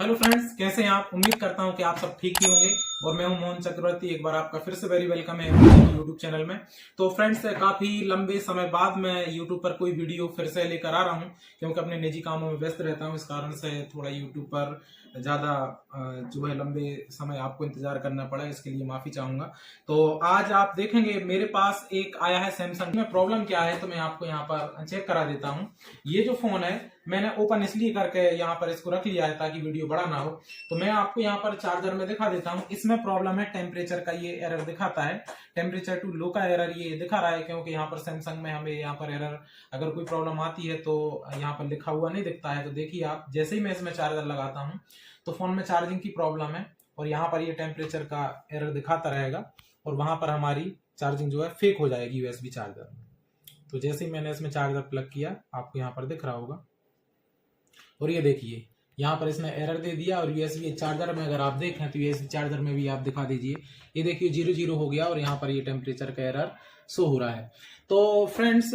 Hello friends, कैसे हैं आप। उम्मीद करता हूं कि आप सब ठीक ही होंगे। और मैं हूं मोहन चक्रवर्ती। एक बार आपका फिर से वेरी वेलकम है यूट्यूब चैनल में। तो फ्रेंड्स, काफी लंबे समय बाद मैं यूट्यूब पर कोई वीडियो फिर से लेकर आ रहा हूं, क्योंकि अपने निजी कामों में व्यस्त रहता हूं। इस कारण से थोड़ा यूट्यूब पर ज्यादा जो है लंबे समय आपको इंतजार करना पड़ा, इसके लिए माफी चाहूंगा। तो आज आप देखेंगे मेरे पास एक आया है सैमसंग में। प्रॉब्लम क्या है तो मैं आपको यहाँ पर चेक करा देता हूँ। ये जो फोन है मैंने ओपन इसलिए करके यहाँ पर इसको रख लिया है ताकि वीडियो बड़ा ना हो। तो मैं आपको यहाँ पर चार्जर में दिखा देता हूँ। इसमें प्रॉब्लम है टेम्परेचर का, ये एरर दिखाता है। टेम्परेचर टू लो का एरर ये दिखा रहा है, क्योंकि यहाँ पर सैमसंग में हमें यहाँ पर एरर अगर कोई प्रॉब्लम आती है तो यहाँ पर लिखा हुआ नहीं दिखता है। तो देखिए आप, जैसे ही मैं इसमें चार्जर लगाता हूँ तो फोन में चार्जिंग की प्रॉब्लम है और यहाँ पर ये टेम्परेचर का एरर दिखाता रहेगा और वहां पर हमारी चार्जिंग जो है फेक हो जाएगी यूएसबी चार्जर। तो जैसे ही मैंने इसमें चार्जर प्लग किया, आपको यहाँ पर दिख रहा होगा, और ये देखिए यहाँ पर इसने एरर दे दिया। और यूएसबी चार्जर में अगर आप देखें तो यूएसबी चार्जर में भी आप दिखा दीजिए, ये देखिए 00 हो गया और यहाँ पर ये टेम्परेचर का एरर शो हो रहा है। तो फ्रेंड्स,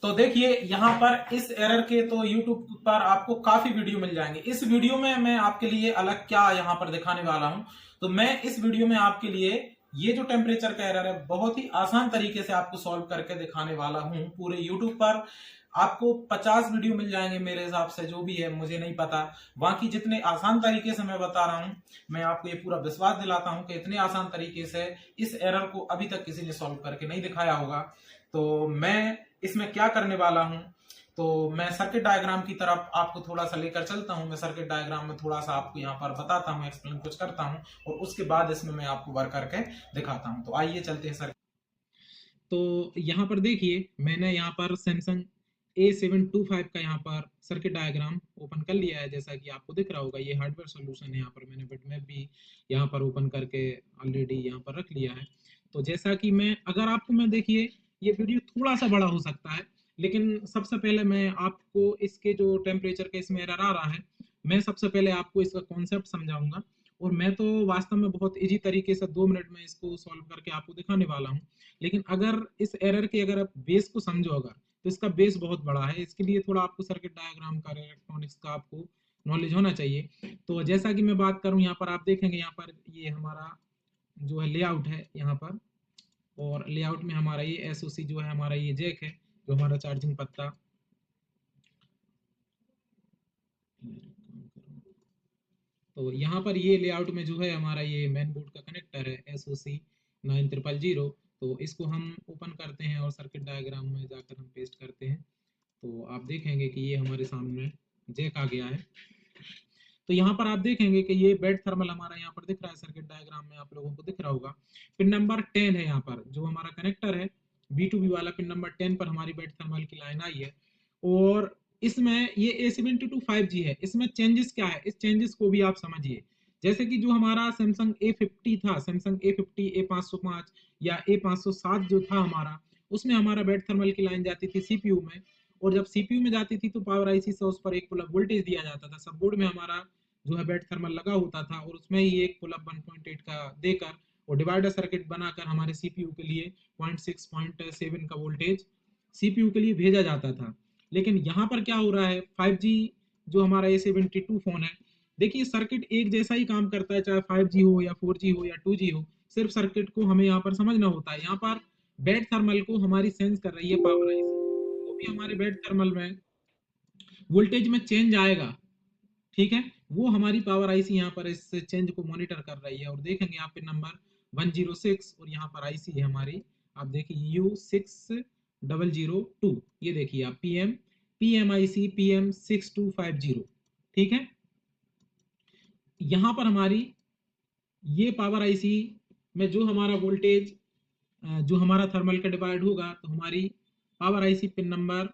तो देखिए यहाँ पर इस एरर के तो YouTube पर आपको काफी वीडियो मिल जाएंगे। इस वीडियो में मैं आपके लिए अलग क्या यहाँ पर दिखाने वाला हूँ। तो मैं इस वीडियो में आपके लिए ये जो टेम्परेचर का एरर है बहुत ही आसान तरीके से आपको सॉल्व करके दिखाने वाला हूँ। पूरे YouTube पर आपको 50 वीडियो मिल जाएंगे मेरे हिसाब से, जो भी है मुझे नहीं पता। बाकी जितने आसान तरीके से मैं बता रहा हूँ, मैं आपको ये पूरा विश्वास दिलाता हूँ कि इतने आसान तरीके से इस एरर को अभी तक किसी ने सॉल्व करके नहीं दिखाया होगा। तो मैं इसमें क्या करने वाला हूं, तो मैं सर्किट डायग्राम की तरफ आपको थोड़ा सा लेकर चलता हूं। मैं सर्किट डायग्राम में थोड़ा सा आपको यहाँ पर बताता हूं, एक्सप्लेन कुछ करता हूं, और उसके बाद इसमें मैं आपको वर्क करके दिखाता हूं। तो आइए चलते हैं सर। तो यहाँ पर देखिए मैंने यहाँ पर सैमसंग A725 का यहाँ पर सर्किट डायग्राम ओपन कर लिया है। जैसा कि आपको दिख रहा होगा, ये हार्डवेयर सॉल्यूशन है। यहाँ पर मैंने बिटमैप भी यहाँ पर ओपन करके ऑलरेडी यहाँ पर रख लिया है। तो जैसा कि मैं, अगर आपको, मैं देखिए ये वीडियो थोड़ा सा बड़ा हो सकता है, लेकिन सबसे पहले मैं आपको इसके जो टेम्परेचर का इसमें एरर आ रहा है, मैं सबसे पहले आपको इसका कॉन्सेप्ट समझाऊंगा। और मैं तो वास्तव में बहुत इजी तरीके से 2 मिनट में इसको सॉल्व करके आपको दिखाने वाला हूँ। लेकिन अगर इस एरर के, अगर आप बेस को समझो अगर, तो इसका बेस बहुत बड़ा है। इसके लिए थोड़ा आपको सर्किट डायग्राम का, इलेक्ट्रॉनिक्स का आपको नॉलेज होना चाहिए। तो जैसा कि मैं बात करूं, यहाँ पर आप देखेंगे, यहाँ पर ये हमारा जो है लेआउट है यहाँ पर, और लेआउट में हमारा ये एसओसी जो है, हमारा ये जैक है, जो हमारा चार्जिंग पत्ता। तो यहाँ पर ये लेआउट में जो है हमारा ये मेन बोर्ड का कनेक्टर है SOC 9000। तो इसको हम ओपन करते हैं और सर्किट डायग्राम में जाकर हम पेस्ट करते हैं। तो आप देखेंगे कि ये हमारे सामने जैक आ गया है। तो यहाँ पर आप देखेंगे कि ये बेड थर्मल हमारा यहाँ पर दिख रहा है, सर्किट डायग्राम में आप लोगों को दिख रहा होगा। पिन नंबर 10 है यहाँ पर, जो हमारा कनेक्टर है B2B वाला, पिन नंबर 10 पर हमारी बेड थर्मल की लाइन आई है। और इसमें ये A725 5G है। इसमें चेंजेस क्या है, इस चेंजेस को भी आप समझिए। जैसे कि जो हमारा सैमसंग A50 था, सैमसंग A50, A505 या A507 जो था हमारा, उसमें हमारा बेड थर्मल की लाइन जाती थी सीपीयू में। और जब सीपीयू में जाती थी तो पावर आईसी से उस पर एक पुल अप वोल्टेज दिया जाता था। सब बोर्ड में हमारा जो है बेड थर्मल लगा होता था, और उसमें ही एक पुल अप 1.8 का देकर और डिवाइडर सर्किट बनाकर हमारे सीपीयू के लिए 0.6 0.7 का वोल्टेज सीपीयू के लिए भेजा जाता था। लेकिन यहाँ पर क्या हो रहा है, 5G जो हमारा A72 फोन है, देखिए सर्किट एक जैसा ही काम करता है, चाहे 5G हो या 4G हो या 2G हो। सिर्फ सर्किट को हमें यहाँ पर समझना होता है। यहाँ पर बेड थर्मल को हमारी सेंस कर रही है पावर आईसी, तो भी हमारे बेड थर्मल में वोल्टेज में चेंज आएगा, ठीक है। वो हमारी पावर आईसी यहाँ पर इस चेंज को मॉनिटर कर रही है। और देखेंगे आप पिन नंबर 106, और यहाँ पर आईसी है हमारी, आप देखिए U6002। ये देखिए आप PMIC PM6250, ठीक है। यहाँ पर हमारी ये पावर आईसी में जो हमारा वोल्टेज, जो हमारा थर्मल का डिवाइड होगा, तो हमारी पावर आईसी पिन नंबर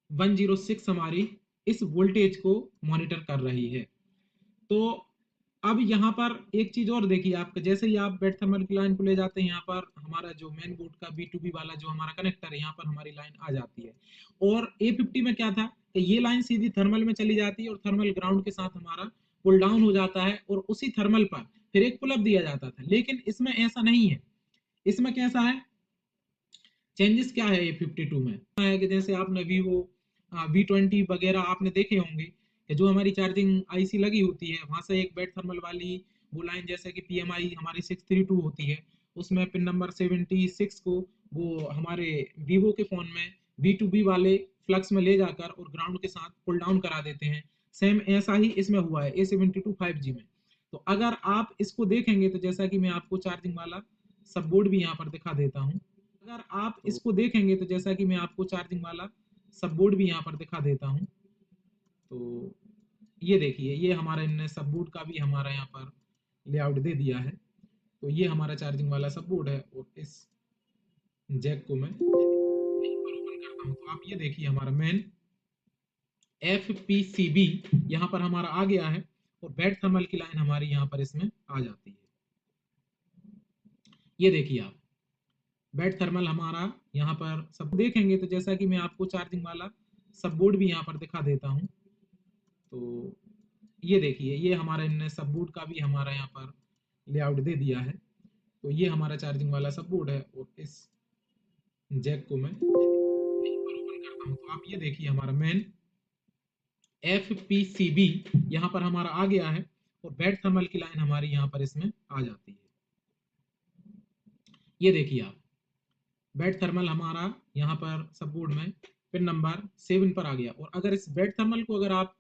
106 हमारी इस वोल्टेज को मॉनिटर कर रही है। तो अब यहाँ पर एक चीज और देखिए आप, जैसे ही आप बेड थर्मल की लाइन को ले जाते हैं, यहाँ पर हमारा जो मेन बोर्ड का B2B वाला जो हमारा कनेक्टर है, यहाँ पर हमारी लाइन आ जाती है। और A50 में क्या था कि ये लाइन सीधी थर्मल में चली जाती है और थर्मल ग्राउंड के साथ हमारा पुल डाउन हो जाता है, और उसी थर्मल पर फिर एक पुल अप दिया जाता था। लेकिन इसमें ऐसा नहीं है। इसमें कैसा है, चेंजेस क्या है A52 में है कि जैसे आपने Vivo V20 वगैरह आपने देखे होंगे कि जो हमारी चार्जिंग आईसी लगी होती है वहां से एक बेड थर्मल वाली वो लाइन, जैसे कि पीएमआई हमारी 632 होती है, उसमें पिन नंबर 76 को वो हमारे वीवो के फोन में V2B वाले फ्लक्स में ले जाकर और ग्राउंड के साथ पुल डाउन करा देते हैं। सेम ऐसा ही इसमें हुआ है A72 5G में। तो अगर आप इसको देखेंगे तो जैसा कि मैं आपको चार्जिंग वाला सब बोर्ड भी यहाँ पर दिखा देता हूँ। अगर आप इसको देखेंगे तो जैसा कि मैं आपको चार्जिंग वाला सब बोर्ड भी यहाँ पर दिखा देता हूँ। तो ये देखिए, ये हमारा इनने सब बोर्ड का भी हमारा यहाँ पर लेआउट दे दिया है। तो ये हमारा चार्जिंग वाला सब बोर्ड है और इस जैक को मैं ओपन करता हूँ तो आप ये देखिए हमारा मेन FPCB यहाँ पर हमारा आ गया है और बेड थर्मल की लाइन हमारी यहाँ पर इसमें आ जाती है। ये देखिए आप बेड थर्मल हमारा यहाँ पर सब देखेंगे तो जैसा कि मैं आपको चार्जिंग वाला सब बोर्ड भी यहाँ पर दिखा देता हूँ। तो ये देखिए, ये हमारा इनने सब बोर्ड का भी हमारा यहाँ पर लेआउट दे दिया है। तो ये हमारा चार्जिंग वाला सब बोर्ड है और इस जैक को मैं ओपन करता हूँ तो आप ये देखिए हमारा मेन FPCB यहाँ पर हमारा आ गया है और बेड थर्मल की लाइन हमारी यहाँ पर इसमें आ जाती है। ये देखिए आप बेड थर्मल हमारा यहाँ पर सब बोर्ड में पिन नंबर 7 पर आ गया और अगर इस बेड थर्मल को अगर आप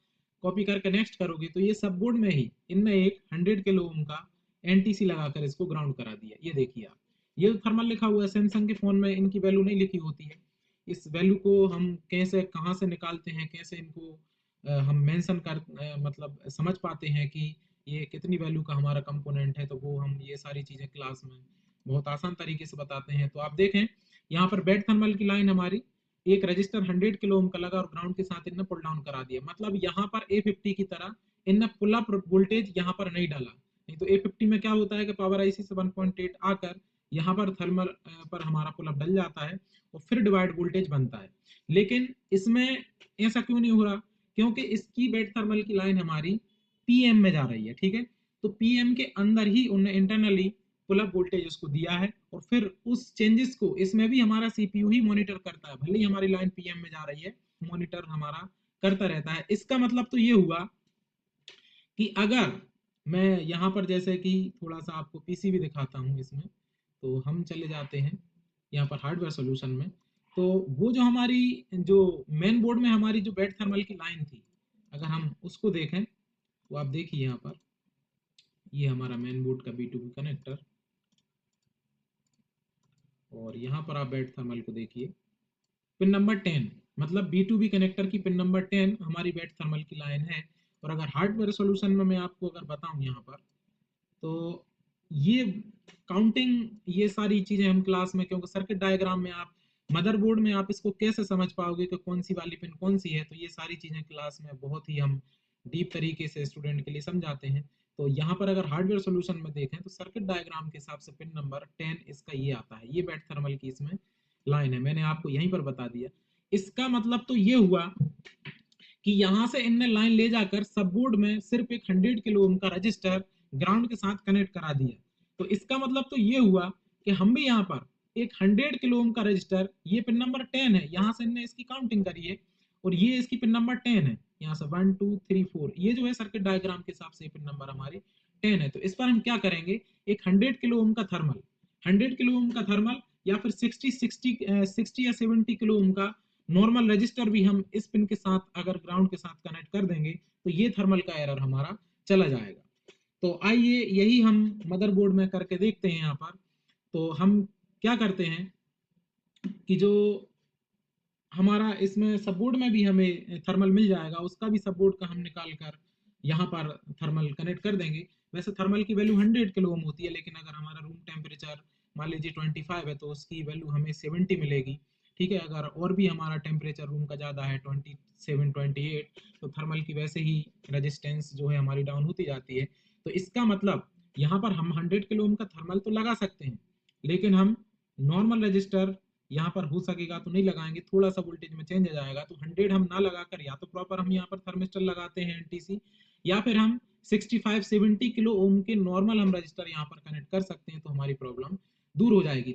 कॉपी करके नेक्स्ट करोगे तो ये सब बोर्ड में ही इनने एक 100 किलो ओम का एनटीसी लगाकर इसको ग्राउंड करा दिया। ये देखिए आप, ये थर्मल लिखा हुआ है, सैमसंग के फोन में इनकी वैल्यू नहीं लिखी होती है। इस वैल्यू को हम कैसे कहाँ से निकालते हैं, कैसे इनको हम मेंशन कर मतलब समझ पाते हैं कि ये कितनी वैल्यू का हमारा कंपोनेंट है, तो वो हम ये सारी चीजें क्लास में बहुत आसान तरीके से बताते हैं। तो आप देखें यहाँ पर बेड थर्मल की लाइन हमारी एक रजिस्टर 100 किलो ओम का लगा और ग्राउंड के साथ इनने पुल डाउन करा दिया। मतलब यहाँ पर A50 की तरह इनने पुल अप वोल्टेज यहाँ पर नहीं डाला। नहीं तो A50 में क्या होता है कि पावर आईसी से 1.8 आकर यहाँ पर थर्मल पर हमारा पुल अप डल जाता है और फिर डिवाइड वोल्टेज बनता है। लेकिन इसमें ऐसा क्यों नहीं हो रहा? क्योंकि इसकी बेड थर्मल की लाइन हमारी पीएम में जा रही है। ठीक है, तो पीएम के अंदर ही उन्होंने इंटरनली पुल अप वोल्टेज उसको दिया है और फिर उस चेंजेस को इसमें भी हमारा सीपीयू ही मॉनिटर करता है। भले ही हमारी लाइन पीएम में जा रही है, मॉनिटर हमारा करता रहता है। इसका मतलब तो ये हुआ कि अगर मैं यहाँ पर जैसे कि थोड़ा सा आपको पीसीबी दिखाता हूँ इसमें, तो हम चले जाते हैं यहाँ पर हार्डवेयर सॉल्यूशन में। तो वो जो हमारी जो मेन बोर्ड में हमारी जो बेड थर्मल की लाइन थी, अगर हम उसको देखें तो आप देखिए यहाँ पर ये हमारा मेन बोर्ड का B2B कनेक्टर और यहाँ पर आप बेड थर्मल को देखिए पिन नंबर 10, मतलब B2B कनेक्टर की पिन नंबर 10 हमारी बेड थर्मल की लाइन है। और अगर हार्डवेयर सॉल्यूशन में मैं आपको अगर बताऊं यहाँ पर, तो ये काउंटिंग ये सारी चीजें हम क्लास में, क्योंकि सर्किट डायग्राम में आप मदरबोर्ड में आप इसको कैसे समझ पाओगे कि कौन सी वाली पिन कौन सी है, तो ये सारी चीजें क्लास में बहुत ही हम डीप तरीके से स्टूडेंट के लिए समझाते हैं। तो यहाँ पर अगर हार्डवेयर सॉल्यूशन में देखें तो सर्किट डायग्राम के हिसाब से पिन नंबर 10 इसका ये आता है, ये बेड थर्मल की इसमें लाइन है, मैंने आपको यहीं पर बता दिया। इसका मतलब तो ये हुआ कि यहां से इनने लाइन ले जाकर सब बोर्ड में सिर्फ एक 100 किलो ओम का रजिस्टर ग्राउंड के साथ कनेक्ट करा दिया। तो इसका मतलब तो ये हुआ कि हम भी यहाँ पर एक 100 किलो ओम का रजिस्टर, ये पिन नंबर 10 है, यहाँ से इनने इसकी काउंटिंग करी है और ये इसकी पिन नंबर 10 है, यहाँ से 1 2 3 4, ये जो है सर्किट डायग्राम के हिसाब से पिन नंबर हमारी 10 है। तो इस पर हम क्या करेंगे, एक 100 किलो ओम का थर्मल, 100 किलो ओम का थर्मल या फिर 60 या 70 किलो ओम का नॉर्मल रजिस्टर भी हम इस पिन के साथ अगर ग्राउंड के साथ कनेक्ट कर देंगे तो ये थर्मल का एरर हमारा चला जाएगा। तो आइए यही हम मदरबोर्ड में करके देखते हैं यहाँ पर। तो हम क्या करते हैं कि जो हमारा इसमें सबबोर्ड में भी हमें थर्मल मिल जाएगा, उसका भी सबबोर्ड का हम निकाल कर यहाँ पर थर्मल कनेक्ट कर देंगे। वैसे थर्मल की वैल्यू 100 किलो ओम होती है, लेकिन अगर हमारा रूम टेम्परेचर मान लीजिए 25 है तो उसकी वैल्यू हमें 70 मिलेगी। ठीक है, अगर और भी हमारा टेम्परेचर रूम का ज़्यादा है 27 28, तो थर्मल की वैसे ही रेजिस्टेंस जो है हमारी डाउन होती जाती है। तो इसका मतलब यहाँ पर हम 100 किलो ओम का थर्मल तो लगा सकते हैं, लेकिन हम नॉर्मल रजिस्टर यहाँ पर हो सकेगा तो नहीं लगाएंगे, थोड़ा सा वोल्टेज में चेंज आ जाएगा। तो 100 हम ना लगाकर या तो प्रॉपर हम यहाँ पर थर्मिस्टर लगाते हैं एनटीसी, या फिर हम 65 70 किलो ओम के नॉर्मल हम रजिस्टर यहाँ पर कनेक्ट कर सकते हैं, तो हमारी प्रॉब्लम दूर हो जाएगी।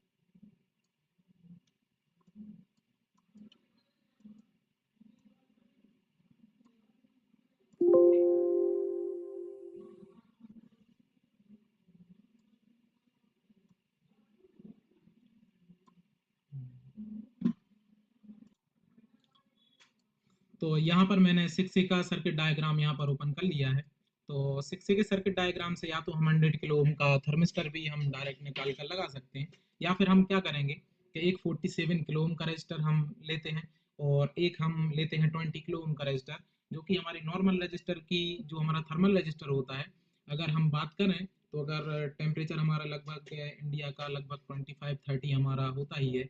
तो यहाँ पर मैंने 6A का सर्किट डायग्राम यहाँ पर ओपन कर लिया है। तो 6A के सर्किट डायग्राम से या तो हम 100 किलो ओम का थर्मिस्टर भी हम डायरेक्ट निकाल कर लगा सकते हैं, या फिर हम क्या करेंगे कि एक 47 किलो ओम का रजिस्टर हम लेते हैं और एक हम लेते हैं 20 किलो ओम का रजिस्टर, जो कि हमारी नॉर्मल रजिस्टर की, जो हमारा थर्मल रजिस्टर होता है, अगर हम बात करें तो अगर टेम्परेचर हमारा लगभग इंडिया का लगभग 25-30 हमारा होता ही है,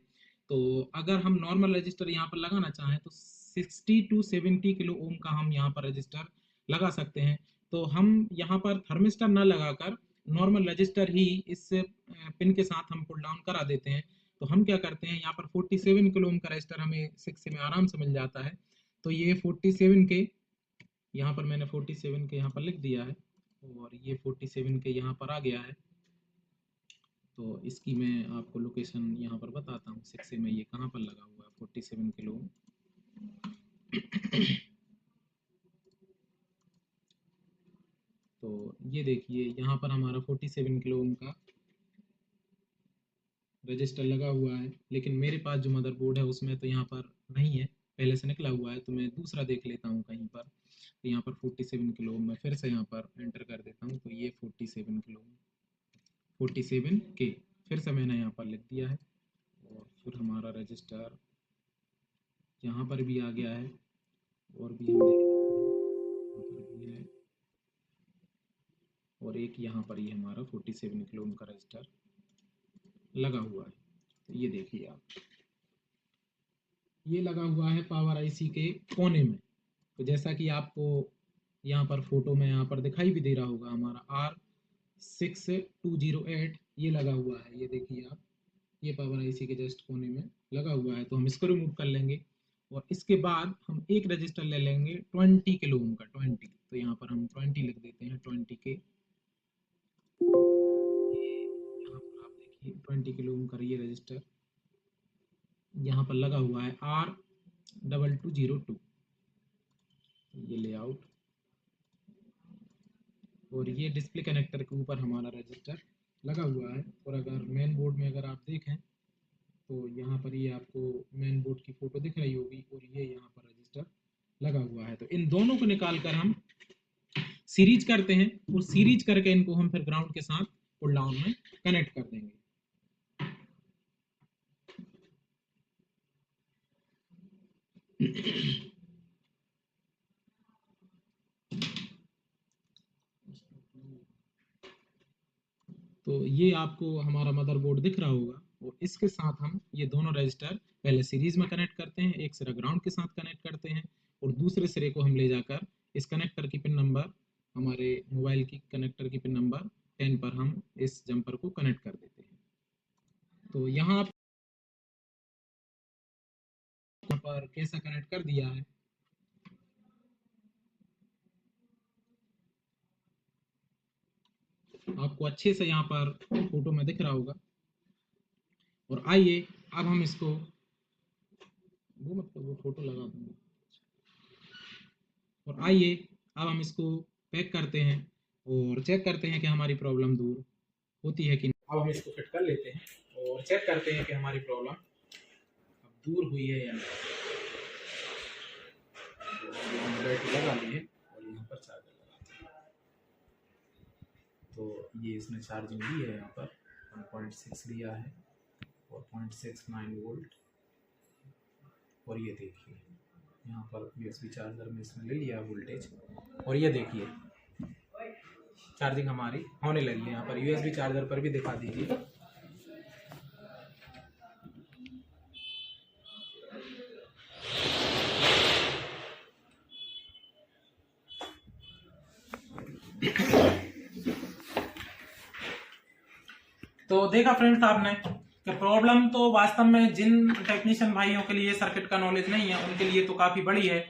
तो अगर हम नॉर्मल रजिस्टर यहाँ पर लगाना चाहें तो 60 to 70 किलो ओम का हम यहाँ पर रजिस्टर लगा सकते हैं। तो हम यहाँ पर थर्मिस्टर न लगाकर नॉर्मल रजिस्टर ही इस पिन के साथ हम पुल डाउन करा देते हैं। तो हम क्या करते हैं, यहाँ पर 47 किलो ओम का रजिस्टर हमें 6 में आराम से मिल जाता है। तो ये 47 के यहाँ पर मैंने 47 के यहाँ पर लिख दिया है और ये 47 के यहाँ पर आ गया है। तो इसकी मैं आपको लोकेशन यहाँ पर बताता हूँ, 6 में ये कहाँ पर लगा हुआ है 47 किलो। तो ये देखिए यहाँ पर हमारा 47 किलो ओम का रजिस्टर लगा हुआ है, लेकिन मेरे पास जो मदरबोर्ड है उसमें तो यहाँ पर नहीं है, पहले से निकला हुआ है। तो मैं दूसरा देख लेता हूँ कहीं पर। तो यहाँ पर 47 किलो ओम मैं फिर से यहाँ पर एंटर कर देता हूँ। तो ये 47 किलो 47 के फिर से मैंने यहाँ पर लिख दिया है और फिर हमारा रजिस्टर यहाँ पर भी आ गया है और भी हम देखते हैं, और एक यहाँ पर ये हमारा 47 किलो ओम का रजिस्टर लगा हुआ है। तो ये देखिए आप, ये लगा हुआ है पावर आईसी के कोने में। तो जैसा कि आपको यहाँ पर फोटो में यहाँ पर दिखाई भी दे रहा होगा, हमारा R6208 ये लगा हुआ है। ये देखिए आप, ये पावर आईसी के जस्ट कोने में लगा हुआ है। तो हम इसको रिमूव कर लेंगे और इसके बाद हम एक रजिस्टर ले लेंगे 20 किलो ओम का 20। तो यहाँ पर हम 20 लिख देते हैं, 20 के। यहाँ पर आप देखिए 20 किलो ओम का ये रजिस्टर यहाँ पर लगा हुआ है R2202, ये लेआउट। और ये डिस्प्ले कनेक्टर के ऊपर हमारा रजिस्टर लगा हुआ है। और अगर मेन बोर्ड में अगर आप देखें तो यहाँ पर ये आपको मेन बोर्ड की फोटो दिख रही होगी और ये यहाँ पर रजिस्टर लगा हुआ है। तो इन दोनों को निकाल कर हम सीरीज करते हैं और सीरीज करके इनको हम फिर ग्राउंड के साथ पुल डाउन में कनेक्ट कर देंगे। तो ये आपको हमारा मदरबोर्ड दिख रहा होगा और इसके साथ हम ये दोनों रजिस्टर पहले सीरीज में कनेक्ट करते हैं, एक सिरा ग्राउंड के साथ कनेक्ट करते हैं और दूसरे सिरे को हम ले जाकर इस कनेक्टर की पिन नंबर, हमारे मोबाइल की कनेक्टर की पिन नंबर 10 पर हम इस जंपर को कनेक्ट कर देते हैं। तो यहाँ पर कैसा कनेक्ट कर दिया है, आपको अच्छे से यहाँ पर फोटो में दिख रहा होगा। और आइए अब हम इसको, वो मतलब वो फोटो लगा दूंगा, और आइए अब हम इसको पैक करते हैं और चेक करते हैं कि हमारी प्रॉब्लम दूर होती है कि नहीं। अब हम इसको फिट कर लेते हैं और चेक करते हैं कि हमारी प्रॉब्लम अब दूर हुई है या नहीं। तो बैटरी लगा ली है और यहाँ पर चार्जर लगा दिया। तो ये इसने चार्जिंग दी है, यहाँ पर 1.6 लिया है और 0.69 वोल्ट। और ये देखिए यहाँ पर USB चार्जर में इसमें ले लिया वोल्टेज और ये देखिए चार्जिंग हमारी होने लगी है। यहाँ पर USB चार्जर पर भी दिखा दीजिए। तो देखा फ्रेंड्स आपने कि प्रॉब्लम तो वास्तव में जिन टेक्नीशियन भाइयों के लिए सर्किट का नॉलेज नहीं है उनके लिए तो काफी बड़ी है।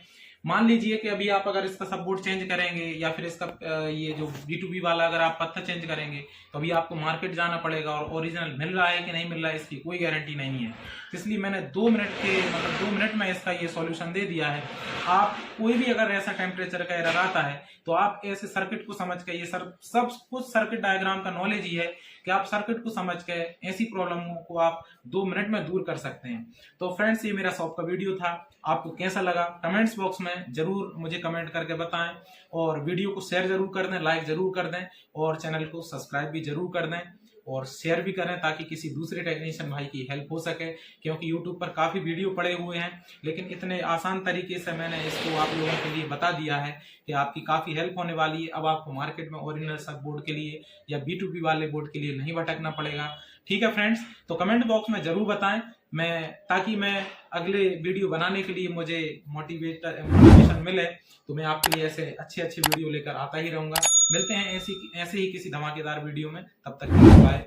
मान लीजिए कि अभी आप अगर इसका सब बोर्ड चेंज करेंगे या फिर इसका ये जो D2B वाला अगर आप पत्थर चेंज करेंगे तो अभी आपको मार्केट जाना पड़ेगा और ओरिजिनल मिल रहा है कि नहीं मिल रहा है इसकी कोई गारंटी नहीं है। इसलिए मैंने 2 मिनट में इसका ये सॉल्यूशन दे दिया है। आप कोई भी अगर ऐसा टेम्परेचर का एरर आता है तो आप ऐसे सर्किट को समझ के, ये सब कुछ सर्किट डायग्राम का नॉलेज ही है कि आप सर्किट को समझ के ऐसी प्रॉब्लमों को आप 2 मिनट में दूर कर सकते हैं। तो फ्रेंड्स, ये मेरा शॉप का वीडियो था, आपको कैसा लगा कमेंट्स बॉक्स में जरूर मुझे कमेंट करके बताएं, और वीडियो को शेयर जरूर कर दें, लाइक जरूर कर दें, और चैनल को सब्सक्राइब भी जरूर कर दें और शेयर भी करें ताकि किसी दूसरे टेक्नीशियन भाई की हेल्प हो सके। क्योंकि यूट्यूब पर काफ़ी वीडियो पड़े हुए हैं, लेकिन इतने आसान तरीके से मैंने इसको आप लोगों के लिए बता दिया है कि आपकी काफ़ी हेल्प होने वाली है। अब आपको मार्केट में ओरिजिनल सब बोर्ड के लिए या B2B वाले बोर्ड के लिए नहीं भटकना पड़ेगा। ठीक है फ्रेंड्स, तो कमेंट बॉक्स में जरूर बताएं, ताकि मैं अगले वीडियो बनाने के लिए मुझे मोटिवेशन मिले, तो मैं आपके लिए ऐसे अच्छे वीडियो लेकर आता ही रहूंगा। मिलते हैं ऐसे ही किसी धमाकेदार वीडियो में, तब तक बाय।